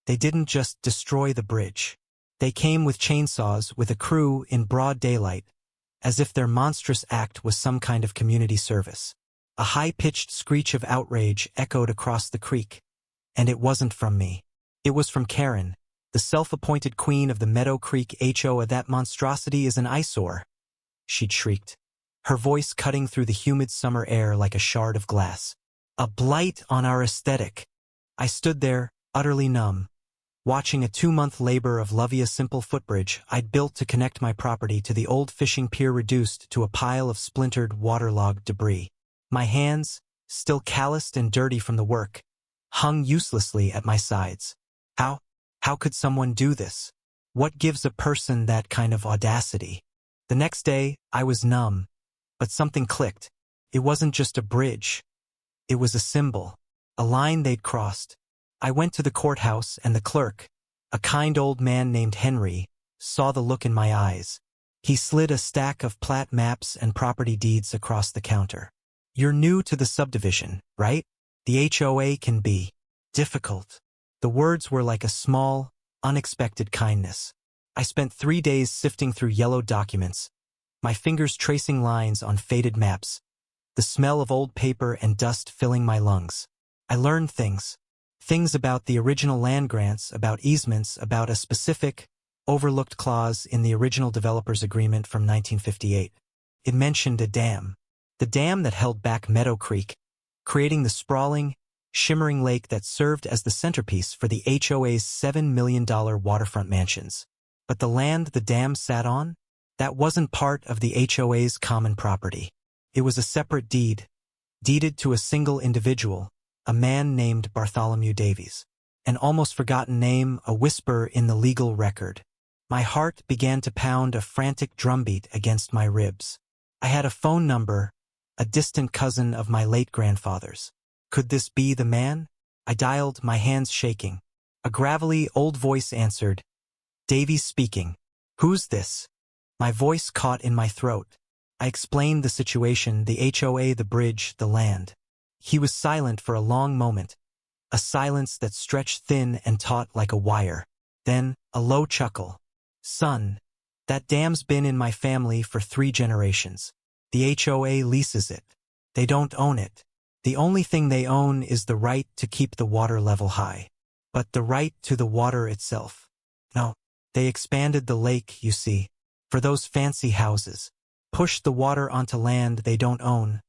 They didn't just destroy the bridge. They came with chainsaws with a crew in broad daylight, as if their monstrous act was some kind of community service. A high-pitched screech of outrage echoed across the creek. And it wasn't from me. It was from Karen, the self-appointed queen of the Meadow Creek HOA. That monstrosity is an eyesore, she'd shrieked, her voice cutting through the humid summer air like a shard of glass. A blight on our aesthetic. I stood there, utterly numb, watching a 2-month labor of love a simple footbridge I'd built to connect my property to the old fishing pier reduced to a pile of splintered, waterlogged debris. My hands, still calloused and dirty from the work, hung uselessly at my sides. How could someone do this? What gives a person that kind of audacity? The next day, I was numb, but something clicked. It wasn't just a bridge. It was a symbol, a line they'd crossed. I went to the courthouse and the clerk, a kind old man named Henry, saw the look in my eyes. He slid a stack of plat maps and property deeds across the counter. You're new to the subdivision, right? The HOA can be difficult. The words were like a small, unexpected kindness. I spent 3 days sifting through yellow documents, my fingers tracing lines on faded maps, the smell of old paper and dust filling my lungs. I learned things about the original land grants, about easements, about a specific, overlooked clause in the original developer's agreement from 1958. It mentioned a dam. The dam that held back Meadow Creek, creating the sprawling, shimmering lake that served as the centerpiece for the HOA's $7 million waterfront mansions. But the land the dam sat on? That wasn't part of the HOA's common property. It was a separate deed, deeded to a single individual, a man named Bartholomew Davies. An almost forgotten name, a whisper in the legal record. My heart began to pound a frantic drumbeat against my ribs. I had a phone number, a distant cousin of my late grandfather's. Could this be the man? I dialed, my hands shaking. A gravelly, old voice answered. Davies speaking. Who's this? My voice caught in my throat. I explained the situation, the HOA, the bridge, the land. He was silent for a long moment, a silence that stretched thin and taut like a wire. Then, a low chuckle. Son, that dam's been in my family for 3 generations. The HOA leases it. They don't own it. The only thing they own is the right to keep the water level high. But the right to the water itself. No, they expanded the lake, you see, for those fancy houses. Pushed the water onto land they don't own.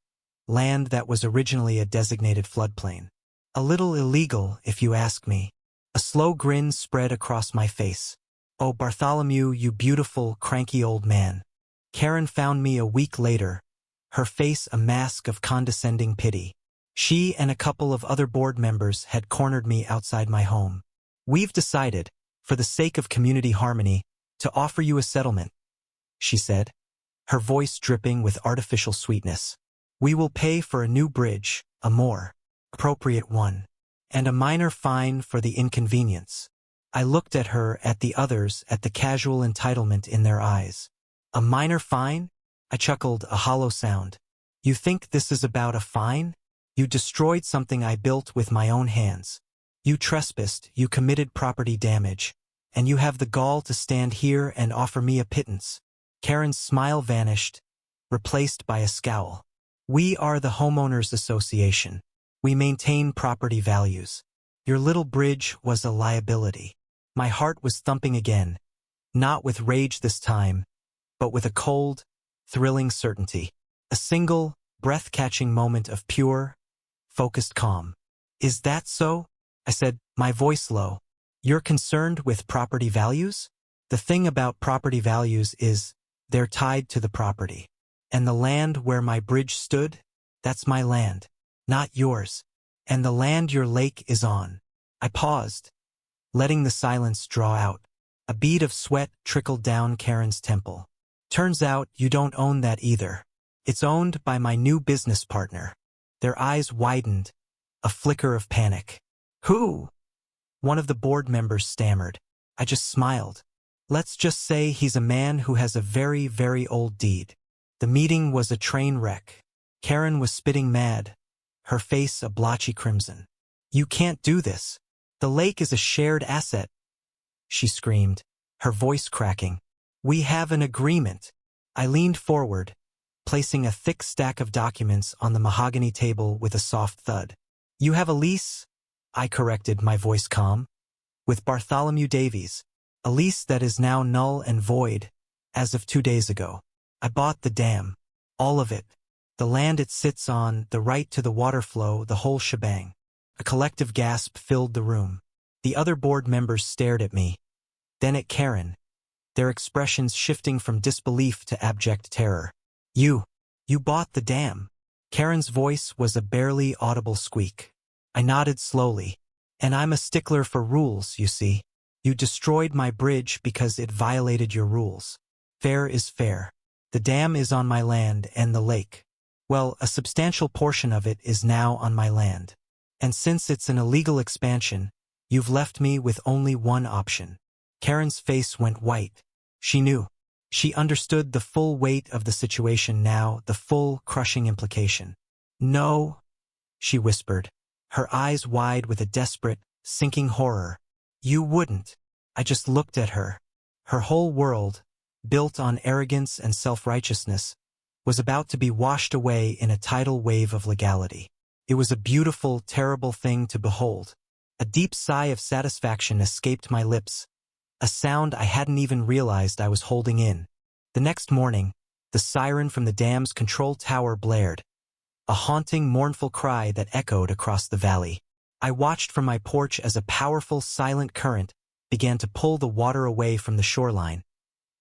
Land that was originally a designated floodplain. A little illegal, if you ask me. A slow grin spread across my face. Oh, Bartholomew, you beautiful, cranky old man. Karen found me a week later, her face a mask of condescending pity. She and a couple of other board members had cornered me outside my home. We've decided, for the sake of community harmony, to offer you a settlement, she said, her voice dripping with artificial sweetness. We will pay for a new bridge, a more appropriate one, and a minor fine for the inconvenience. I looked at her, at the others, at the casual entitlement in their eyes. A minor fine? I chuckled, a hollow sound. You think this is about a fine? You destroyed something I built with my own hands. You trespassed, you committed property damage, and you have the gall to stand here and offer me a pittance. Karen's smile vanished, replaced by a scowl. We are the Homeowners Association. We maintain property values. Your little bridge was a liability. My heart was thumping again, not with rage this time, but with a cold, thrilling certainty. A single, breath-catching moment of pure, focused calm. Is that so? I said, my voice low. You're concerned with property values? The thing about property values is, they're tied to the property. And the land where my bridge stood, that's my land, not yours. And the land your lake is on. I paused, letting the silence draw out. A bead of sweat trickled down Karen's temple. Turns out you don't own that either. It's owned by my new business partner. Their eyes widened, a flicker of panic. Who? One of the board members stammered. I just smiled. Let's just say he's a man who has a very, very old deed. The meeting was a train wreck. Karen was spitting mad, her face a blotchy crimson. You can't do this. The lake is a shared asset, she screamed, her voice cracking. We have an agreement. I leaned forward, placing a thick stack of documents on the mahogany table with a soft thud. You have a lease? I corrected, my voice calm. With Bartholomew Davies, a lease that is now null and void, as of 2 days ago. I bought the dam. All of it. The land it sits on, the right to the water flow, the whole shebang. A collective gasp filled the room. The other board members stared at me, then at Karen, their expressions shifting from disbelief to abject terror. You bought the dam. Karen's voice was a barely audible squeak. I nodded slowly. And I'm a stickler for rules, you see. You destroyed my bridge because it violated your rules. Fair is fair. The dam is on my land and the lake. Well, a substantial portion of it is now on my land. And since it's an illegal expansion, you've left me with only one option. Karen's face went white. She knew. She understood the full weight of the situation now, the full, crushing implication. No, she whispered, her eyes wide with a desperate, sinking horror. You wouldn't. I just looked at her. Her whole world, built on arrogance and self-righteousness, was about to be washed away in a tidal wave of legality. It was a beautiful, terrible thing to behold. A deep sigh of satisfaction escaped my lips, a sound I hadn't even realized I was holding in. The next morning, the siren from the dam's control tower blared, a haunting, mournful cry that echoed across the valley. I watched from my porch as a powerful, silent current began to pull the water away from the shoreline.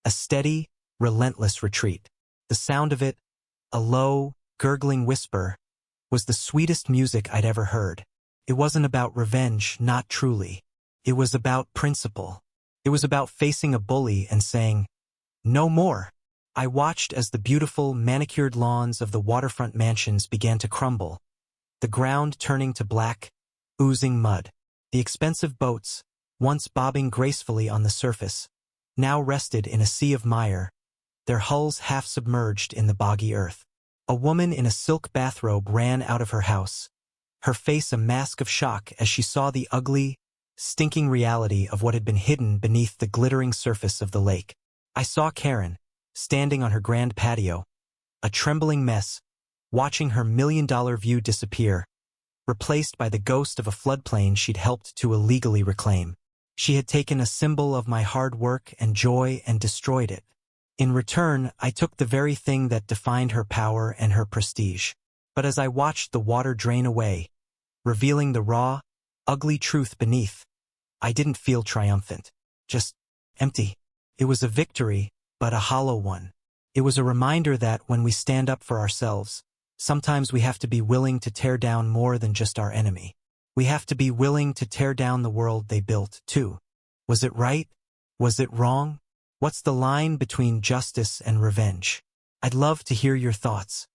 A steady, relentless retreat. The sound of it, a low, gurgling whisper, was the sweetest music I'd ever heard. It wasn't about revenge, not truly. It was about principle. It was about facing a bully and saying, no more. I watched as the beautiful, manicured lawns of the waterfront mansions began to crumble, the ground turning to black, oozing mud. The expensive boats, once bobbing gracefully on the surface, now rested in a sea of mire, their hulls half submerged in the boggy earth. A woman in a silk bathrobe ran out of her house, her face a mask of shock as she saw the ugly, stinking reality of what had been hidden beneath the glittering surface of the lake. I saw Karen, standing on her grand patio, a trembling mess, watching her million-dollar view disappear, replaced by the ghost of a floodplain she'd helped to illegally reclaim. She had taken a symbol of my hard work and joy and destroyed it. In return, I took the very thing that defined her power and her prestige. But as I watched the water drain away, revealing the raw, ugly truth beneath, I didn't feel triumphant. Just empty. It was a victory, but a hollow one. It was a reminder that when we stand up for ourselves, sometimes we have to be willing to tear down more than just our enemy. We have to be willing to tear down the world they built, too. Was it right? Was it wrong? What's the line between justice and revenge? I'd love to hear your thoughts.